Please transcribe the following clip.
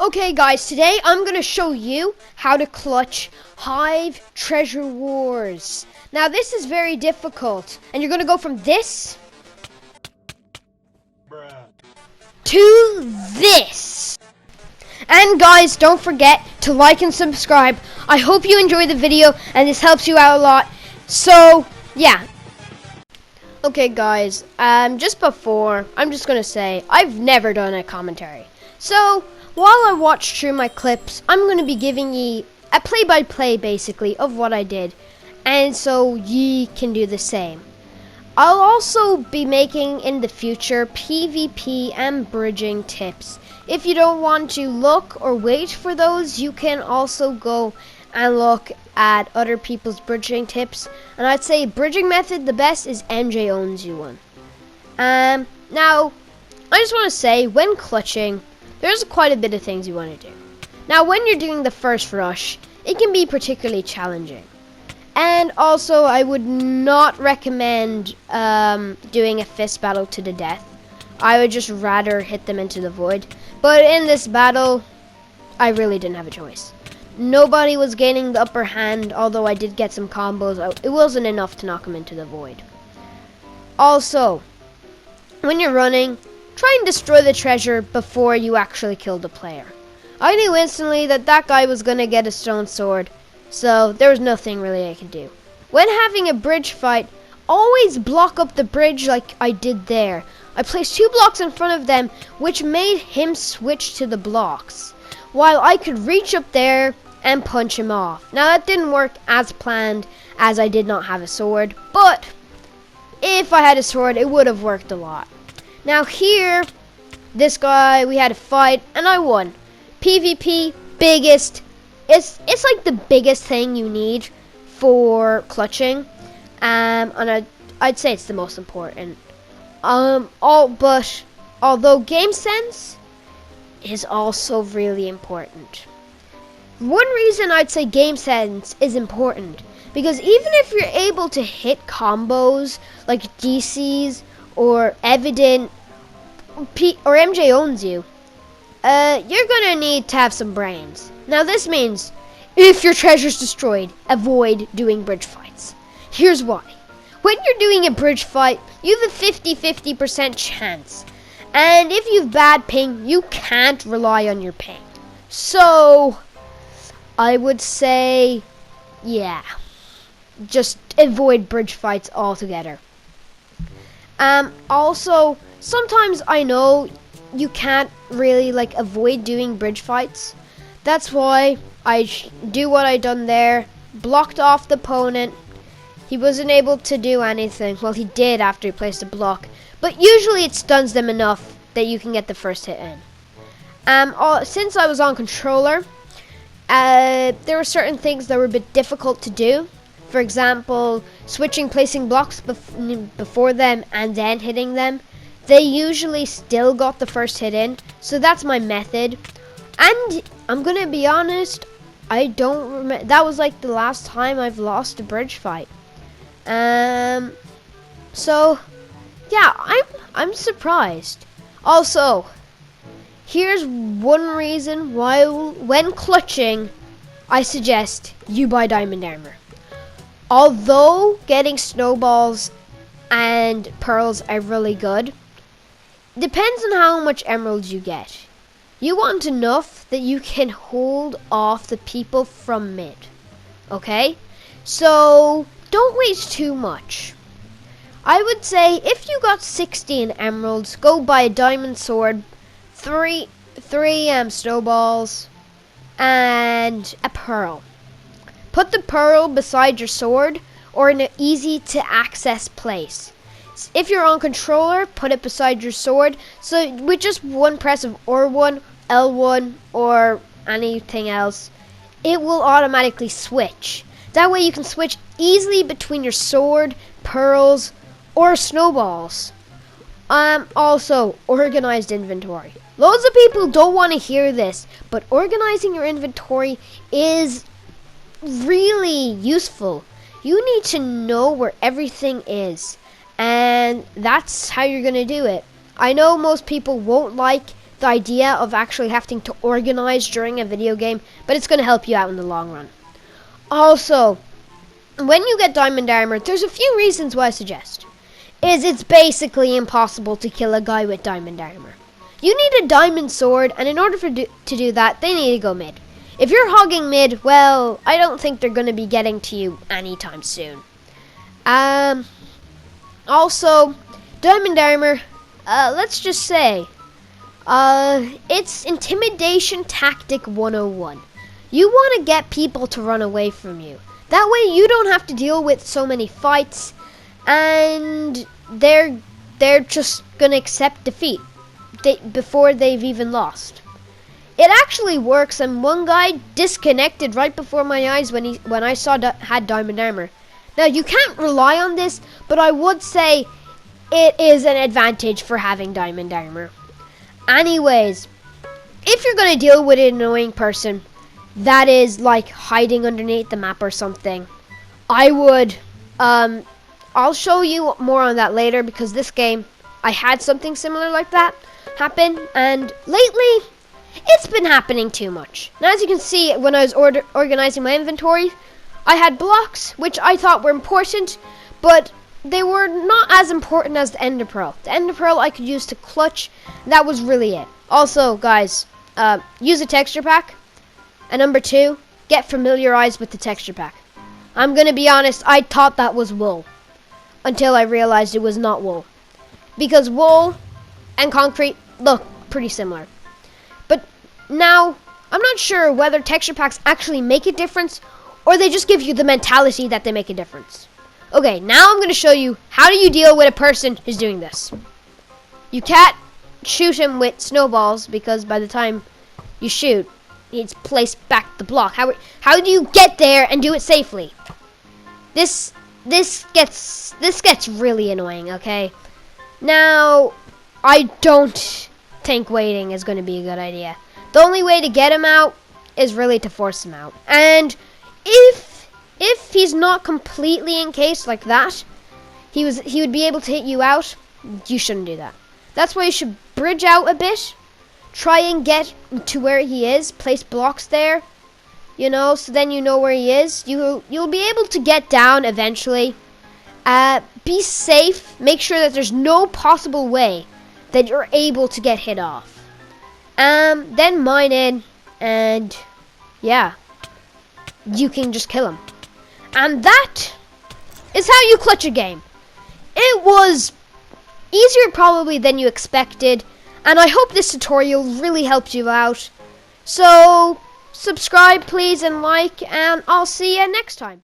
Okay guys, today I'm going to show you how to clutch Hive Treasure Wars. Now this is very difficult, and you're going to go from this to this. And guys, don't forget to like and subscribe. I hope you enjoy the video and this helps you out a lot. So, yeah. Okay guys, just before, I'm just going to say, I've never done a commentary. So, while I watch through my clips, I'm going to be giving ye a play-by-play, basically, of what I did. And so, ye can do the same. I'll also be making, in the future, PvP and bridging tips. If you don't want to look or wait for those, you can also go and look at other people's bridging tips. And I'd say bridging method, the best is MJ owns you one. Now, I just want to say, when clutching, there's quite a bit of things you want to do. Now, when you're doing the first rush, it can be particularly challenging. And also, I would not recommend doing a fist battle to the death. I would just rather hit them into the void. But in this battle, I really didn't have a choice. Nobody was gaining the upper hand, although I did get some combos. It wasn't enough to knock them into the void. Also, when you're running, try and destroy the treasure before you actually kill the player. I knew instantly that that guy was going to get a stone sword, so there was nothing really I could do. When having a bridge fight, always block up the bridge like I did there. I placed 2 blocks in front of them, which made him switch to the blocks, while I could reach up there and punch him off. Now that didn't work as planned, as I did not have a sword, but if I had a sword, it would have worked a lot. Now here, this guy, we had a fight, and I won. PvP, biggest, it's like the biggest thing you need for clutching, and I'd say it's the most important. But although game sense is also really important. One reason I'd say game sense is important, because even if you're able to hit combos like DCs or Evident or MJ owns you, you're gonna need to have some brains. Now this means if your treasure's destroyed, avoid doing bridge fights. Here's why. When you're doing a bridge fight, you have a 50-50% chance. And if you have bad ping, you can't rely on your ping. So, I would say, yeah, just avoid bridge fights altogether. Also, sometimes I know you can't really avoid doing bridge fights. That's why I do what I done there, blocked off the opponent. He wasn't able to do anything. Well, he did after he placed a block, but usually it stuns them enough that you can get the first hit in. Since I was on controller, there were certain things that were a bit difficult to do. For example, placing blocks before them and then hitting them. They usually still got the first hit in, so that's my method. And I'm gonna be honest, I don't remember. That was like the last time I've lost a bridge fight. So yeah, I'm surprised. Also, here's one reason why when clutching, I suggest you buy diamond armor. Although getting snowballs and pearls are really good, depends on how much emeralds you get. You want enough that you can hold off the people from mid. Okay? So don't waste too much. I would say if you got 16 emeralds, go buy a diamond sword, 3 snowballs, and a pearl. Put the pearl beside your sword or in an easy to access place. If you're on controller, put it beside your sword, so with just one press of R1, L1, or anything else, it will automatically switch. That way you can switch easily between your sword, pearls, or snowballs. Also, organized inventory. Loads of people don't want to hear this, but organizing your inventory is really useful. You need to know where everything is, and that's how you're going to do it. I know most people won't like the idea of actually having to organize during a video game, but it's going to help you out in the long run. Also, when you get diamond armor, there's a few reasons why I suggest. It's basically impossible to kill a guy with diamond armor. You need a diamond sword, and in order to do that, they need to go mid. If you're hogging mid, well, I don't think they're going to be getting to you anytime soon. Also, diamond armor, let's just say, it's intimidation tactic 101. You want to get people to run away from you. That way you don't have to deal with so many fights, and they're just gonna accept defeat before they've even lost. It actually works, and one guy disconnected right before my eyes when I saw had diamond armor. Now you can't rely on this, but I would say it is an advantage for having diamond armor. Anyways, if you're gonna deal with an annoying person that is like hiding underneath the map or something, I would I'll show you more on that later, because this game I had something similar like that happen, and lately it's been happening too much. Now, as you can see, when I was organizing my inventory, I had blocks which I thought were important, but they were not as important as the ender pearl. The ender pearl I could use to clutch, and that was really it. Also, guys, use a texture pack. And number 2, get familiarized with the texture pack. I'm gonna be honest, I thought that was wool until I realized it was not wool, because wool and concrete look pretty similar. But now I'm not sure whether texture packs actually make a difference, or they just give you the mentality that they make a difference. Okay, now I'm going to show you how do you deal with a person who's doing this. You can't shoot him with snowballs, because by the time you shoot, it's placed back the block. How do you get there and do it safely? This gets really annoying, okay? Now, I don't think waiting is going to be a good idea. The only way to get him out is really to force him out. And if he's not completely encased like that, he would be able to hit you out. You shouldn't do that. That's why you should bridge out a bit. Try and get to where he is. Place blocks there, you know, so then you know where he is. You'll be able to get down eventually. Be safe. Make sure that there's no possible way that you're able to get hit off. Then mine in, and yeah, you can just kill him. And that is how you clutch a game. It was easier probably than you expected, and I hope this tutorial really helped you out. So subscribe please and like, and I'll see you next time.